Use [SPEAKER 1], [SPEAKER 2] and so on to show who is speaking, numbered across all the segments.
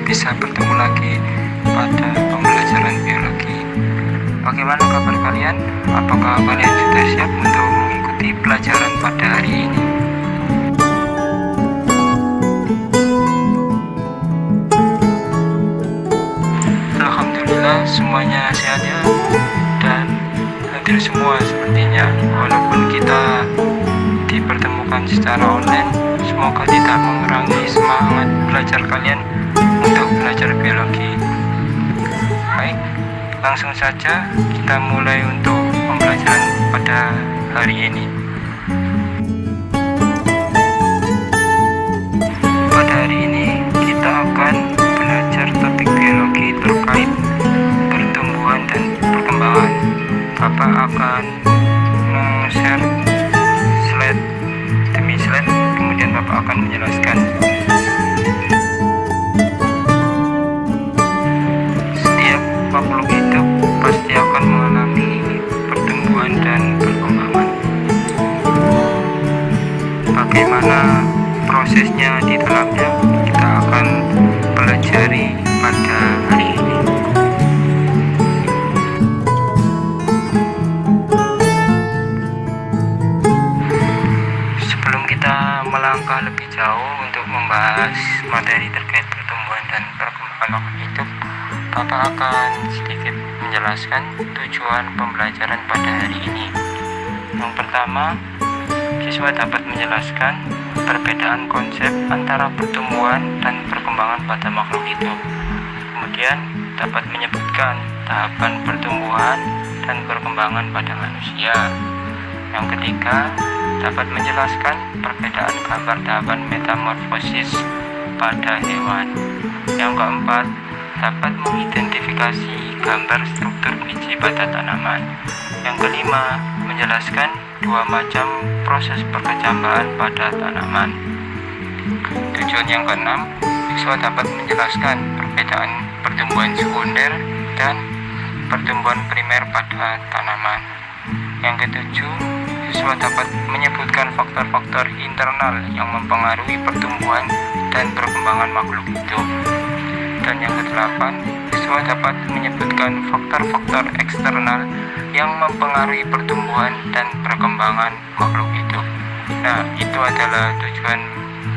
[SPEAKER 1] bisa bertemu lagi pada pembelajaran biologi. Bagaimana kabar kalian? Apakah kalian sudah siap untuk mengikuti pelajaran pada hari ini? Alhamdulillah semuanya sehat ya, dan hadir semua sepertinya. Walaupun kita dipertemukan secara online, semoga tidak mengurangi semangat belajar kalian untuk belajar biologi. Baik, langsung saja kita mulai untuk pembelajaran pada hari ini. Pada hari ini kita akan belajar topik biologi terkait pertumbuhan dan perkembangan. Bapak akan share slide demi slide, kemudian Bapak akan menjelaskan. Setiap makhluk hidup pasti akan mengalami pertumbuhan dan perkembangan. Bagaimana prosesnya di dalamnya kita akan pelajari pada hari ini. Sebelum kita melangkah lebih jauh untuk membahas materi terkait pertumbuhan dan perkembangan makhluk hidup, Bapak akan sedikit menjelaskan tujuan pembelajaran pada hari ini. Yang pertama, siswa dapat menjelaskan perbedaan konsep antara pertumbuhan dan perkembangan pada makhluk hidup. Kemudian dapat menyebutkan tahapan pertumbuhan dan perkembangan pada manusia. Yang ketiga, dapat menjelaskan perbedaan gambar tahapan metamorfosis pada hewan. Yang keempat, dapat mengidentifikasi gambar struktur biji pada tanaman. Yang kelima, menjelaskan dua macam proses perkecambahan pada tanaman. Tujuan yang keenam, siswa dapat menjelaskan perbedaan pertumbuhan sekunder dan pertumbuhan primer pada tanaman. Yang ketujuh, siswa dapat menyebutkan faktor-faktor internal yang mempengaruhi pertumbuhan dan perkembangan makhluk hidup. Dan yang kedelapan, siswa dapat menyebutkan faktor-faktor eksternal yang mempengaruhi pertumbuhan dan perkembangan makhluk hidup. Nah, itu adalah tujuan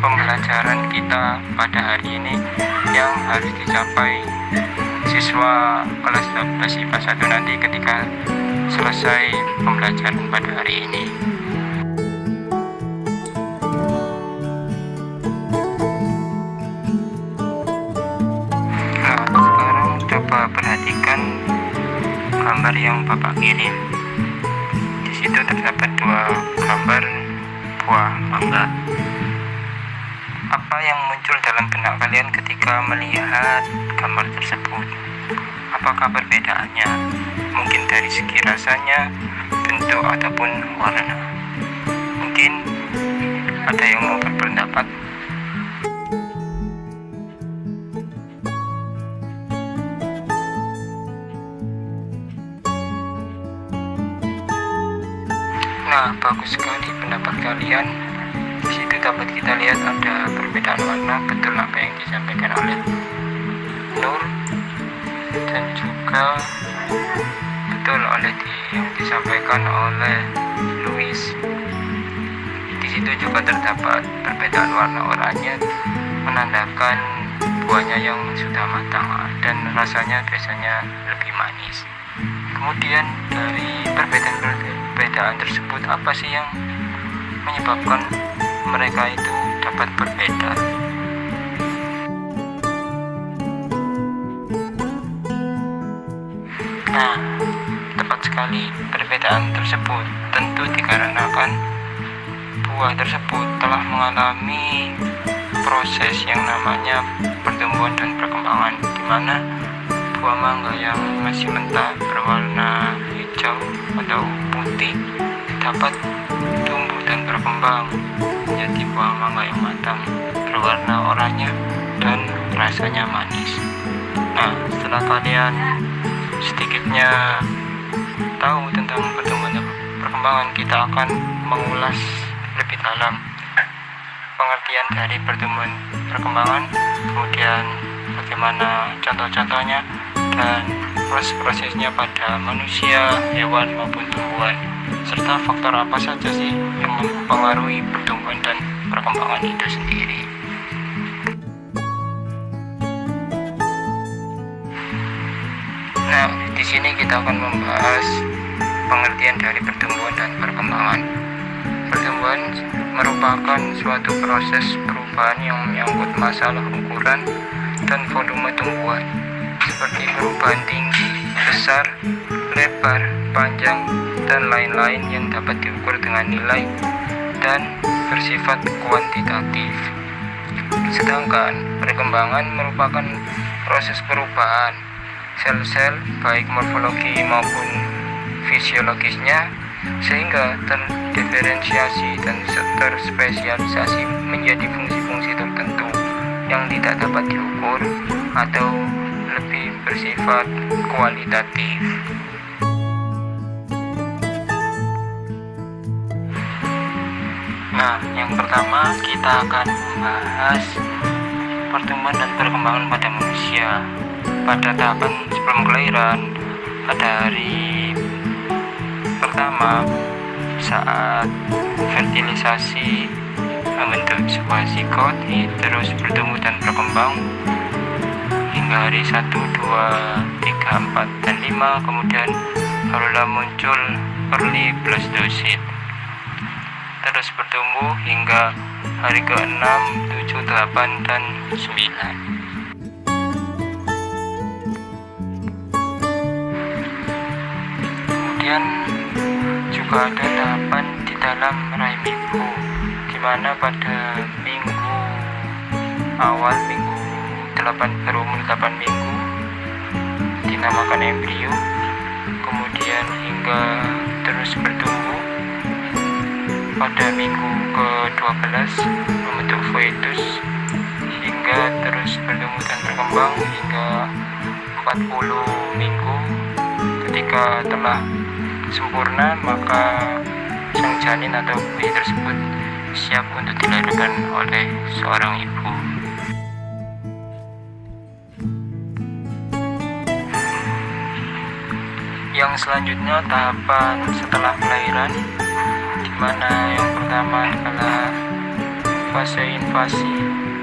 [SPEAKER 1] pembelajaran kita pada hari ini yang harus dicapai siswa kelas 12 IPA 1 nanti ketika selesai pembelajaran pada hari ini. Nah, sekarang coba perhatikan gambar yang Bapak kirim. Di situ terdapat dua gambar buah mangga. Apa yang muncul dalam benak kalian ketika melihat gambar tersebut? Apakah perbedaannya mungkin dari segi rasanya, bentuk, ataupun warna? Mungkin ada yang mau berpendapat? Nah, bagus sekali pendapat kalian. Di situ dapat kita lihat ada perbedaan warna, betul apa yang disampaikan oleh Nur, dan juga betul yang disampaikan oleh Louis. Di situ juga terdapat perbedaan warna oranye, menandakan buahnya yang sudah matang dan rasanya biasanya lebih manis. Kemudian dari perbedaan tersebut, apa sih yang menyebabkan mereka itu dapat berbeda? Nah, tepat sekali, perbedaan tersebut tentu dikarenakan buah tersebut telah mengalami proses yang namanya pertumbuhan dan perkembangan, di mana buah mangga yang masih mentah berwarna hijau atau putih dapat tumbuh dan berkembang menjadi buah mangga yang matang berwarna oranye dan rasanya manis. Nah, setelah kalian sedikitnya tahu tentang pertumbuhan dan perkembangan, kita akan mengulas lebih dalam pengertian dari pertumbuhan perkembangan, kemudian bagaimana contoh-contohnya, dan proses-prosesnya pada manusia, hewan maupun tumbuhan, serta faktor apa saja sih yang mempengaruhi pertumbuhan dan perkembangan itu sendiri. Nah, di sini kita akan membahas pengertian dari pertumbuhan dan perkembangan. Pertumbuhan merupakan suatu proses perubahan yang menyangkut masalah ukuran dan volume tumbuhan, seperti perubahan tinggi, besar, lebar, panjang, dan lain-lain yang dapat diukur dengan nilai dan bersifat kuantitatif. Sedangkan perkembangan merupakan proses perubahan sel-sel baik morfologi maupun fisiologisnya, sehingga terdiferensiasi dan terspesialisasi menjadi fungsi-fungsi tertentu yang tidak dapat diukur atau lebih bersifat kualitatif. Nah, yang pertama kita akan membahas pertumbuhan dan perkembangan pada manusia pada tahapan sebelum kelahiran. Pada hari pertama saat fertilisasi membentuk sebuah zigot, terus bertumbuh dan berkembang hingga hari 1, 2, 3, 4, dan 5, kemudian barulah muncul early blastocyst, terus bertumbuh hingga hari ke-6, 7, 8, dan 9. Kemudian juga ada tahapan di dalam rahim ibu, di mana pada minggu awal, minggu 8, berumur 8 minggu dinamakan embrio, kemudian hingga terus bertumbuh pada minggu ke-12 membentuk foetus, hingga terus bertumbuh dan berkembang hingga 40 minggu. Ketika telah sempurna, maka sang janin atau bayi tersebut siap untuk dilahirkan oleh seorang ibu. Yang selanjutnya tahapan setelah kelahiran, di mana yang pertama adalah fase invasi,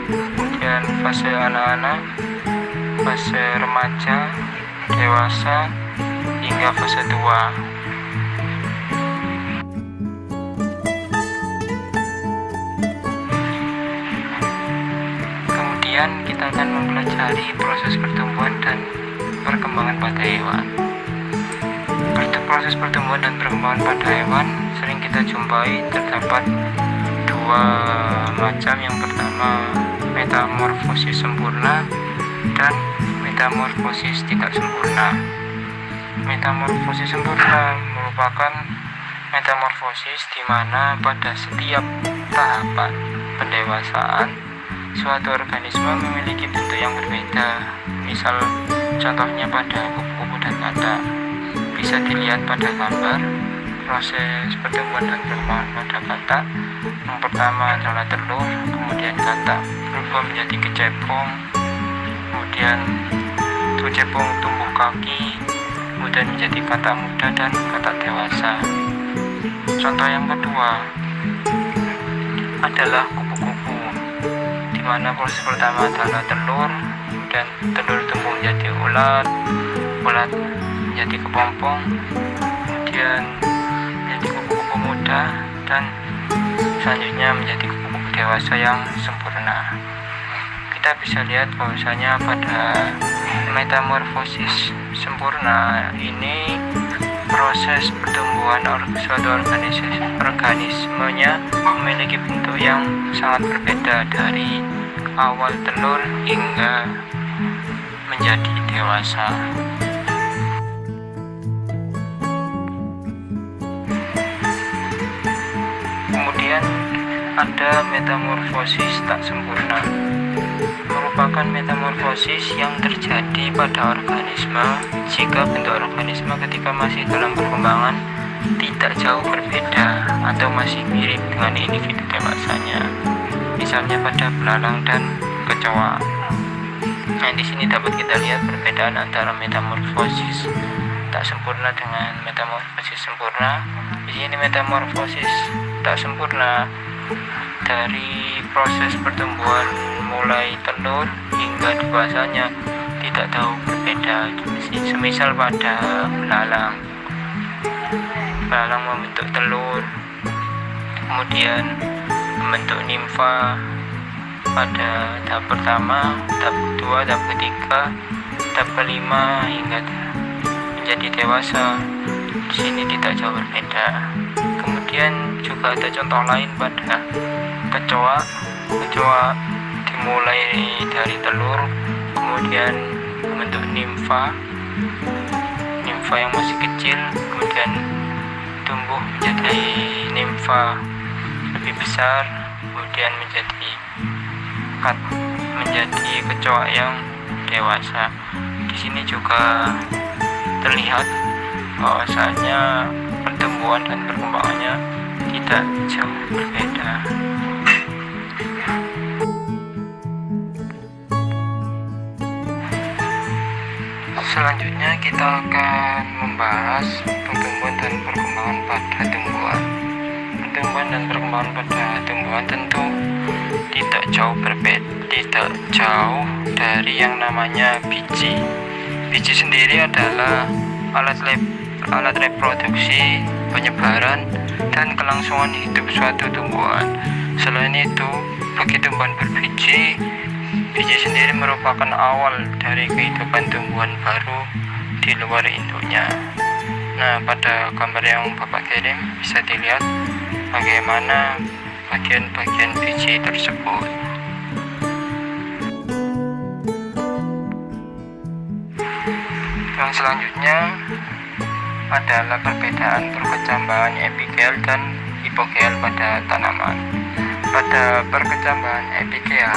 [SPEAKER 1] kemudian fase anak-anak, fase remaja, dewasa, hingga fase tua. Kemudian kita akan mempelajari proses pertumbuhan dan perkembangan pada hewan. Proses pertumbuhan dan perkembangan pada hewan sering kita jumpai terdapat dua macam. Yang pertama metamorfosis sempurna dan metamorfosis tidak sempurna. Metamorfosis sempurna merupakan metamorfosis di mana pada setiap tahapan pendewasaan suatu organisme memiliki bentuk yang berbeda. Misal contohnya pada kupu-kupu dan katak. Bisa dilihat pada gambar proses pertumbuhan dan perkembangan pada katak. Yang pertama adalah telur, kemudian katak berubah menjadi kecepong, kemudian kecepong tumbuh kaki, kemudian menjadi katak muda dan katak dewasa. Contoh yang kedua adalah kupu-kupu, di mana proses pertama adalah telur, dan telur tumbuh menjadi ulat, ulat menjadi kepompong, kemudian menjadi kupu-kupu muda, dan selanjutnya menjadi kupu-kupu dewasa yang sempurna. Kita bisa lihat bahwasanya pada metamorfosis sempurna ini proses pertumbuhan suatu organismenya memiliki bentuk yang sangat berbeda dari awal telur hingga menjadi dewasa. Kemudian ada metamorfosis tak sempurna, merupakan metamorfosis yang terjadi pada organisme jika bentuk organisme ketika masih dalam perkembangan tidak jauh berbeda atau masih mirip dengan individu dewasanya, misalnya pada belalang dan kecoa. Nah, di sini dapat kita lihat perbedaan antara metamorfosis tak sempurna dengan metamorfosis sempurna. Di sini metamorfosis tak sempurna dari proses pertumbuhan mulai telur hingga dewasanya tidak jauh berbeda. Semisal pada belalang membentuk telur, kemudian membentuk nimfa pada tahap pertama, tahap kedua, tahap ketiga, tahap kelima hingga menjadi dewasa. Di sini tidak jauh berbeda. Kemudian juga ada contoh lain pada kecoa. Kecoa dimulai dari telur, kemudian membentuk nimfa yang masih kecil, kemudian tumbuh menjadi nimfa lebih besar, kemudian menjadi kecoa yang dewasa. Di sini juga terlihat bahwasanya pertumbuhan dan perkembangannya tidak jauh berbeda. Selanjutnya kita akan membahas pertumbuhan dan perkembangan pada tumbuhan. Pertumbuhan dan perkembangan pada tumbuhan tentu tidak jauh dari yang namanya biji. Biji sendiri adalah alat reproduksi, penyebaran, dan kelangsungan hidup suatu tumbuhan. Selain itu, bagi tumbuhan berbiji, biji sendiri merupakan awal dari kehidupan tumbuhan baru di luar induknya. Nah, pada gambar yang Bapak kirim bisa dilihat bagaimana bagian-bagian biji tersebut. Yang selanjutnya adalah perbedaan perkecambahan epigel dan hipogel pada tanaman. Pada perkecambahan epigel,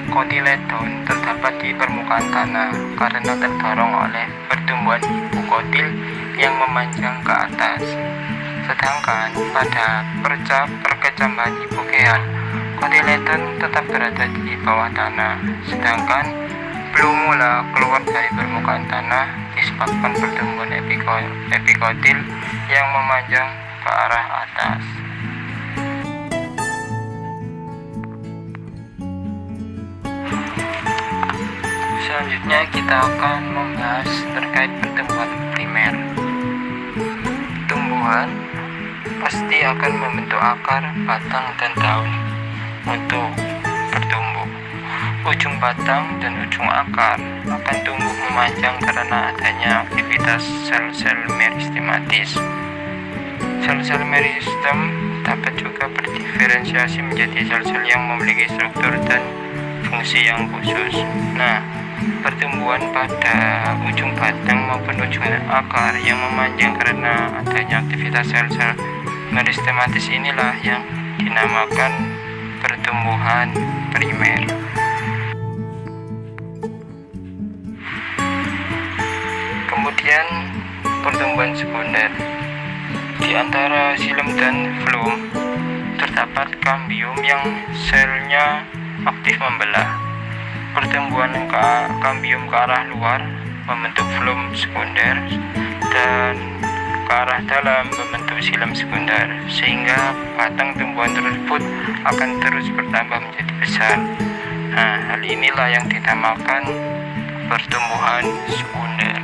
[SPEAKER 1] kotiledon terdapat di permukaan tanah karena terdorong oleh pertumbuhan hipokotil yang memanjang ke atas. Sedangkan pada perkecambahan hipogel, kotiledon tetap berada di bawah tanah, sedangkan plumula keluar dari permukaan tanah disebabkan pertumbuhan epikotil yang memanjang ke arah atas. Selanjutnya kita akan membahas terkait pertumbuhan primer. Tumbuhan pasti akan membentuk akar, batang, dan daun untuk bertumbuh. Ujung batang dan ujung akar akan tumbuh memanjang karena adanya aktivitas sel-sel meristematis. Sel-sel meristem dapat juga berdiferensiasi menjadi sel-sel yang memiliki struktur dan fungsi yang khusus. Nah, pertumbuhan pada ujung batang maupun ujung akar yang memanjang karena adanya aktivitas sel-sel meristematis inilah yang dinamakan pertumbuhan primer. Kemudian pertumbuhan sekunder. Di antara xilem dan floem terdapat kambium yang selnya aktif membelah. Pertumbuhan kambium ke arah luar membentuk floem sekunder dan ke arah dalam membentuk xilem sekunder, sehingga batang tumbuhan tersebut akan terus bertambah menjadi besar. Nah, hal inilah yang dinamakan pertumbuhan sekunder.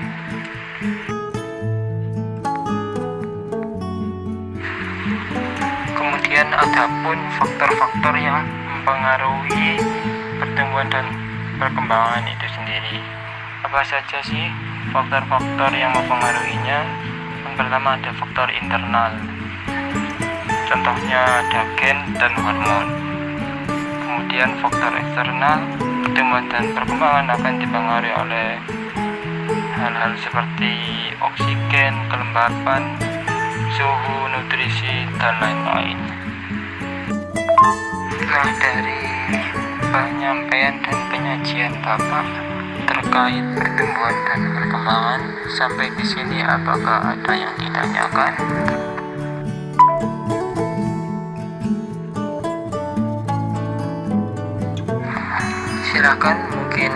[SPEAKER 1] Kemudian adapun faktor-faktor yang mempengaruhi pertumbuhan dan perkembangan itu sendiri. Apa saja sih faktor-faktor yang mempengaruhinya? Yang pertama ada faktor internal. Contohnya ada gen dan hormon. Kemudian faktor eksternal, pertumbuhan dan perkembangan akan dipengaruhi oleh hal-hal seperti oksigen, kelembapan, suhu, nutrisi, dan lain-lain. Setelah dari penyampaian dan penyajian Bapak terkait pertumbuhan dan perkembangan, sampai di sini apakah ada yang ditanyakan? silakan mungkin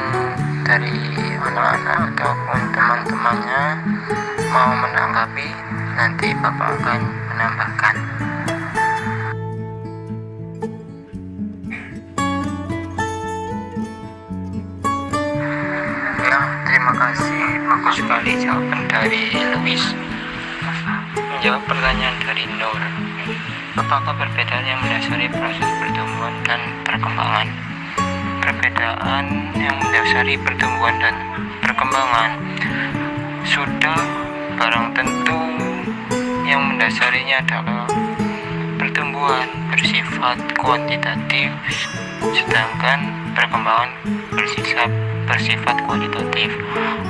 [SPEAKER 1] dari anak-anak ataupun teman-temannya mau menanggapi, nanti Bapak akan menambahkan. Ya, terima kasih. Bagus sekali jawaban dari Louis. Menjawab pertanyaan dari Nur, apakah perbedaan yang mendasari proses pertumbuhan dan perkembangan? Perbedaan yang mendasari pertumbuhan dan perkembangan sudah barang tentu yang mendasarinya adalah pertumbuhan bersifat kuantitatif, sedangkan perkembangan bersifat kualitatif.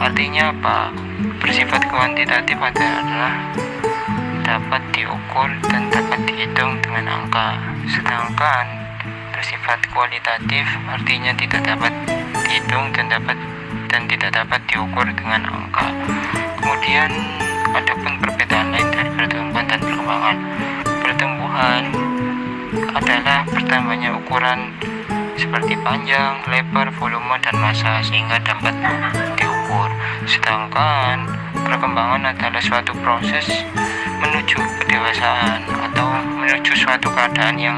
[SPEAKER 1] Artinya apa? Bersifat kuantitatif adalah dapat diukur dan dapat dihitung dengan angka, sedangkan bersifat kualitatif artinya tidak dapat dihitung dan tidak dapat diukur dengan angka. Kemudian adapun perbedaan lain dari pertumbuhan dan perkembangan. Pertumbuhan adalah bertambahnya ukuran seperti panjang, lebar, volume, dan massa sehingga dapat diukur. Sedangkan perkembangan adalah suatu proses menuju kedewasaan atau menuju suatu keadaan yang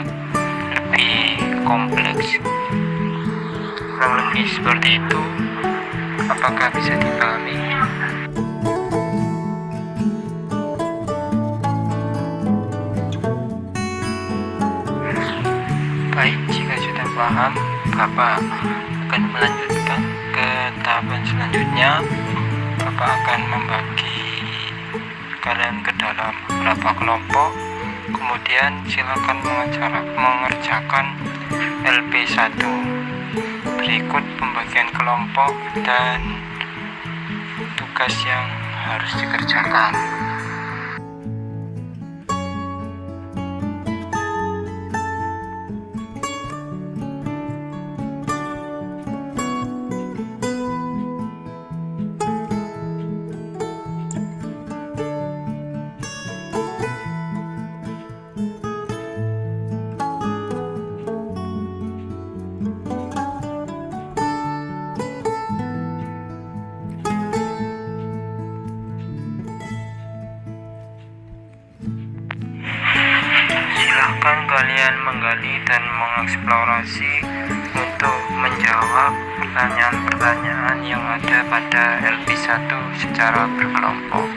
[SPEAKER 1] lebih kompleks. Kurang lebih seperti itu. Apakah bisa dipahami? Baik, jika sudah paham, Bapak akan melanjutkan ke tahapan selanjutnya. Bapak akan membagi kalian ke dalam beberapa kelompok, kemudian silakan mengerjakan LP1. Berikut pembagian kelompok dan tugas yang harus dikerjakan. Silahkan kalian menggali dan mengeksplorasi untuk menjawab pertanyaan-pertanyaan yang ada pada LP1 secara berkelompok.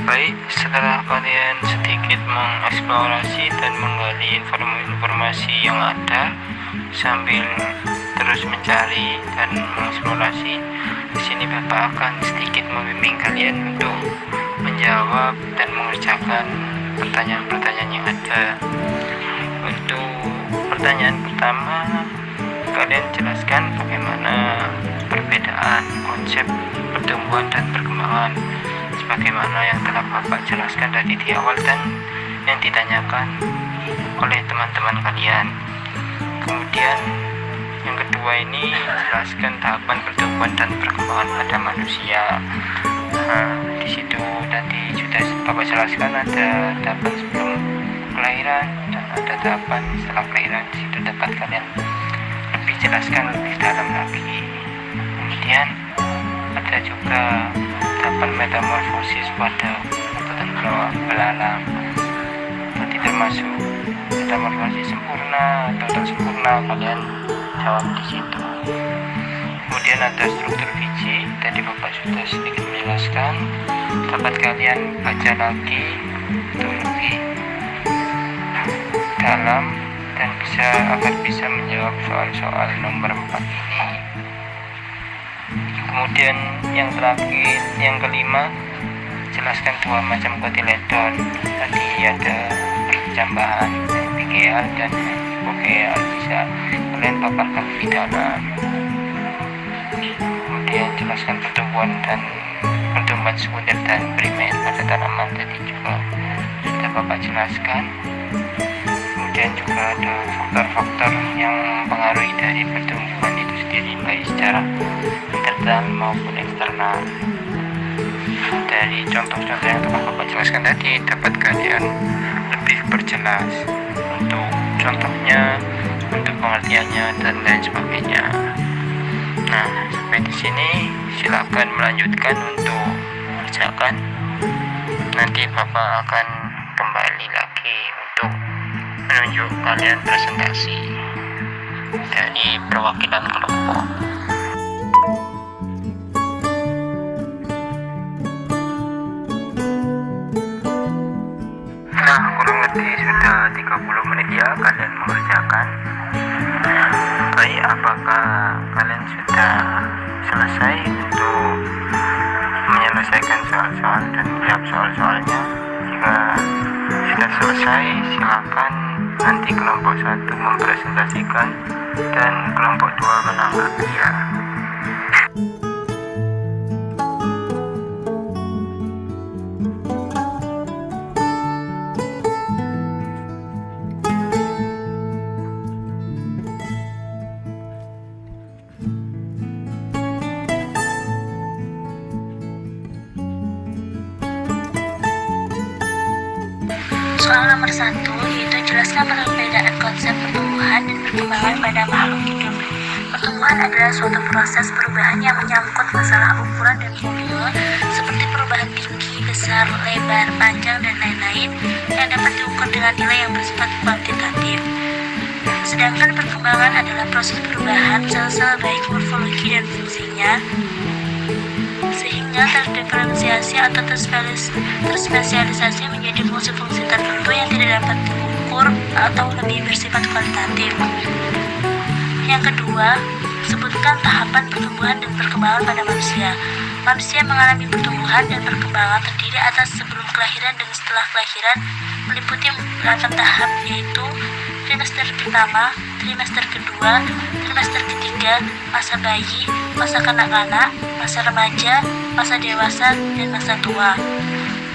[SPEAKER 1] Baik, setelah kalian sedikit mengeksplorasi dan menggali informasi yang ada sambil terus mencari dan mengeksplorasi, di sini Bapak akan sedikit membimbing kalian untuk menjawab dan mengerjakan pertanyaan-pertanyaan yang ada. Untuk pertanyaan pertama, kalian jelaskan bagaimana perbedaan konsep pertumbuhan dan perkembangan sebagaimana yang telah Bapak jelaskan tadi di awal dan yang ditanyakan oleh teman-teman kalian. Kemudian yang kedua ini, jelaskan tahapan pertumbuhan dan perkembangan pada manusia. Di situ tadi sudah Bapak jelaskan ada tahapan sebelum kelahiran dan ada tahapan setelah kelahiran. Di situ dapat kalian lebih jelaskan lebih dalam lagi. Kemudian ada juga tahapan metamorfosis pada kebutuhan belalang. Tadi termasuk metamorfosis sempurna atau tak sempurna, kalian jawab di situ. Kemudian ada struktur biji, tadi Bapak sudah sedikit menjelaskan. Dapat kalian baca lagi untuk lebih dalam dan agar bisa menjawab soal-soal nomor 4 ini. Kemudian yang terakhir, yang kelima, jelaskan dua macam kotiledon. Tadi ada percambahan PGA dan PGA, bisa kalian paparkan lebih dalam. Kemudian jelaskan pertumbuhan sekunder dan primer pada tanaman, tadi juga sudah Bapak jelaskan. Kemudian juga ada faktor-faktor yang mempengaruhi dari pertumbuhan itu sendiri, baik secara internal maupun eksternal. Dari contoh-contoh yang telah Bapak jelaskan tadi dapat kalian lebih perjelas. Untuk contohnya untuk pengertiannya dan lain sebagainya. Nah, sampai di sini silakan melanjutkan untuk mengerjakan. Nanti Bapak akan kembali lagi untuk menunjuk kalian presentasi dari perwakilan kelompok. Nah, kurang lebih sudah 30 menit ya kalian mengerjakan. Baik, apakah kalian sudah selesai untuk menyelesaikan soal-soal dan jawab soal-soalnya? Jika sudah selesai, silakan nanti kelompok 1 mempresentasikan dan kelompok 2 menanggapi ya.
[SPEAKER 2] Soal nomor 1 yaitu jelaskan perbedaan konsep pertumbuhan dan perkembangan pada makhluk hidup. Pertumbuhan adalah suatu proses perubahan yang menyangkut masalah ukuran dan volume seperti perubahan tinggi, besar, lebar, panjang, dan lain-lain yang dapat diukur dengan nilai yang bersifat kuantitatif. Sedangkan perkembangan adalah proses perubahan sel-sel baik morfologi dan fungsinya sehingga terdiferensiasi atau terspesialisasi menjadi fungsi-fungsi tertentu yang tidak dapat diukur atau lebih bersifat kualitatif. Yang kedua, sebutkan tahapan pertumbuhan dan perkembangan pada manusia. Manusia mengalami pertumbuhan dan perkembangan terdiri atas sebelum kelahiran dan setelah kelahiran, meliputi 8 tahap, yaitu trimester pertama, trimester kedua, trimester ketiga, masa bayi, masa kanak-kanak, masa remaja, masa dewasa, dan masa tua.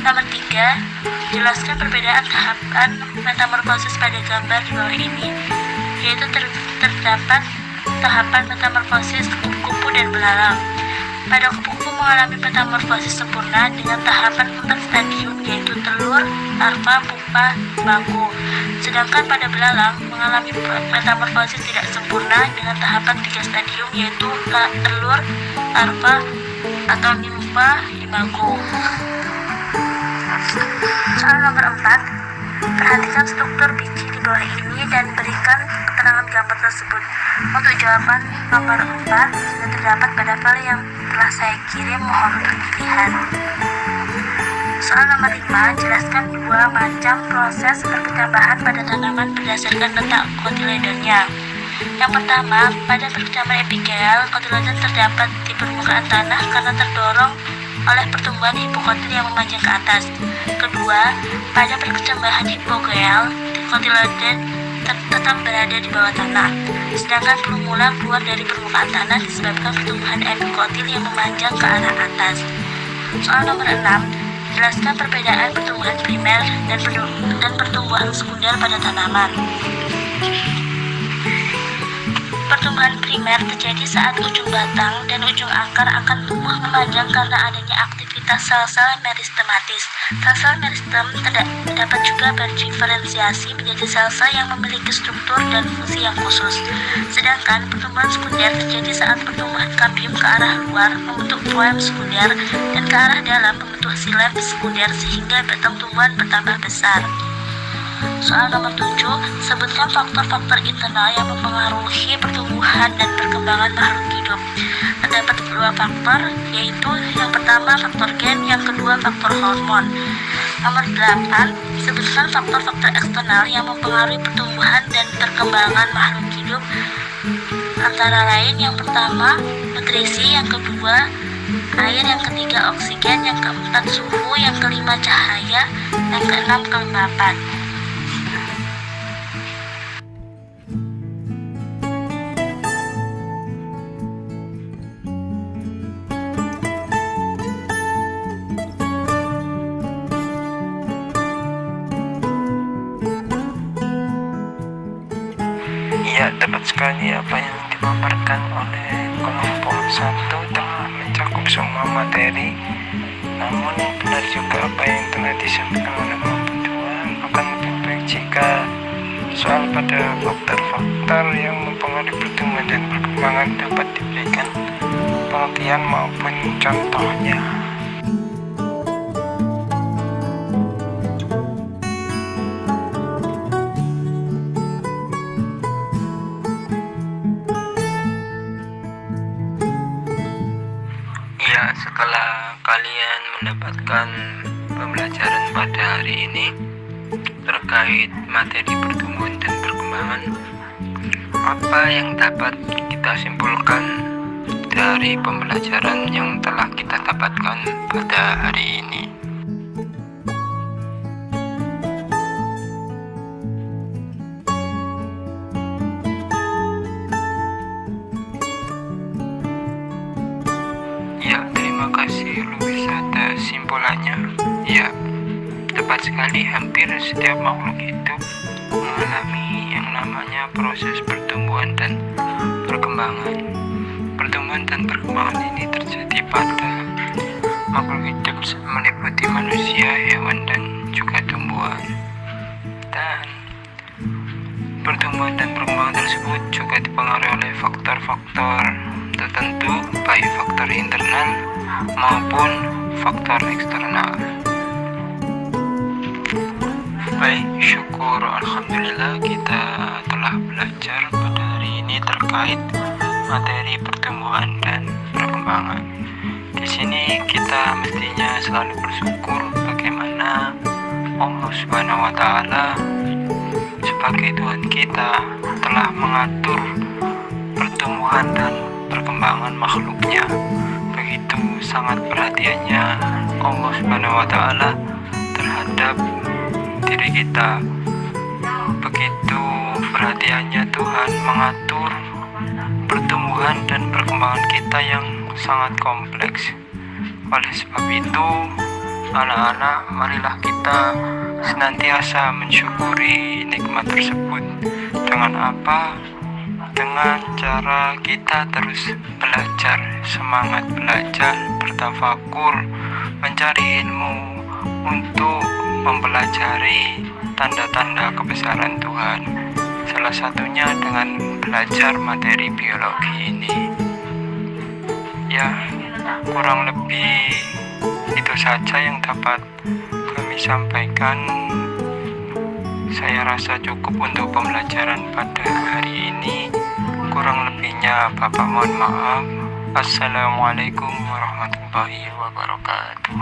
[SPEAKER 2] Nomor 3, jelaskan perbedaan tahapan metamorfosis pada gambar di bawah ini, yaitu terdapat tahapan metamorfosis kupu-kupu dan belalang. Pada kupu-kupu mengalami metamorfosis sempurna dengan tahapan 4 stadium, yaitu telur, larva, pupa, imago. Sedangkan pada belalang mengalami metamorfosis tidak sempurna dengan tahapan 3 stadium, yaitu telur, larva, atau nimfa, imago. Soal nomor 4, perhatikan struktur biji di bawah ini dan berikan keterangan gambar tersebut. Untuk jawaban nomor 4 sudah terdapat pada file yang telah saya kirim, mohon untuk dilihat. Soal nomor 5, jelaskan 2 macam proses perkecambahan pada tanaman berdasarkan letak kotiledonnya. Yang pertama, pada perkecambahan epigel, kotiledon terdapat di permukaan tanah karena terdorong oleh pertumbuhan hipokotil yang memanjang ke atas. Kedua, pada perkecambahan hipogel, kotiledon tetap berada di bawah tanah, sedangkan pelumula keluar dari permukaan tanah disebabkan pertumbuhan epikotil yang memanjang ke arah atas. Soal nomor 6, jelaskan perbedaan pertumbuhan primer dan pertumbuhan sekunder pada tanaman. Pertumbuhan primer terjadi saat ujung batang dan ujung akar akan tumbuh memanjang karena adanya aktivitas sel-sel meristematis. Sel-sel meristem dapat juga berdiferensiasi menjadi sel-sel yang memiliki struktur dan fungsi yang khusus. Sedangkan pertumbuhan sekunder terjadi saat pertumbuhan kambium ke arah luar membentuk floem sekunder dan ke arah dalam membentuk xilem sekunder sehingga batang tumbuhan bertambah besar. Soal nomor 7, sebutkan faktor-faktor internal yang mempengaruhi pertumbuhan dan perkembangan makhluk hidup. Terdapat 2 faktor, yaitu yang pertama faktor gen, yang kedua faktor hormon. Nomor 8, sebutkan faktor-faktor eksternal yang mempengaruhi pertumbuhan dan perkembangan makhluk hidup. Antara lain, yang pertama nutrisi, yang kedua air, yang ketiga oksigen, yang keempat suhu, yang kelima cahaya, yang keenam kelembapan.
[SPEAKER 1] Ya, tepat sekali apa yang dipaparkan oleh kelompok 1 telah mencakup semua materi. Namun benar juga apa yang telah disampaikan oleh kelompok 2, akan lebih baik jika soal pada faktor-faktor yang mempengaruhi pertumbuhan dan perkembangan dapat diberikan pengertian maupun contohnya. Ya, setelah kalian mendapatkan pembelajaran pada hari ini terkait materi pertumbuhan dan perkembangan, apa yang dapat kita simpulkan dari pembelajaran yang telah kita dapatkan pada hari ini? Ya, terima kasih Luis atas simpulannya. Ya, tepat sekali, hampir setiap makhluk hidup mengalami yang namanya proses pertumbuhan dan perkembangan. Pertumbuhan dan perkembangan ini terjadi pada makhluk hidup meliputi manusia, hewan, dan juga tumbuhan. Dan pertumbuhan dan perkembangan tersebut juga dipengaruhi oleh faktor-faktor tertentu, baik faktor internal maupun faktor eksternal. Baik, syukur alhamdulillah kita telah belajar pada hari ini terkait materi pertumbuhan dan perkembangan. Di sini kita mestinya selalu bersyukur bagaimana Allah Subhanahu wa taala sebagai Tuhan kita telah mengatur pertumbuhan dan perkembangan makhluknya. Begitu sangat perhatiannya Allah Subhanahu wa taala terhadap diri kita. Begitu perhatiannya Tuhan mengatur pertumbuhan dan perkembangan kita yang sangat kompleks. Oleh sebab itu, anak-anak, marilah kita senantiasa mensyukuri nikmat tersebut. Dengan apa? Dengan cara kita terus belajar, semangat belajar, bertafakur, mencari ilmu untuk mempelajari tanda-tanda kebesaran Tuhan. Salah satunya dengan belajar materi biologi ini. Ya, kurang lebih itu saja yang dapat kami sampaikan. Saya rasa cukup untuk pembelajaran pada hari ini. Kurang lebihnya Bapak mohon maaf. Assalamualaikum warahmatullahi wabarakatuh.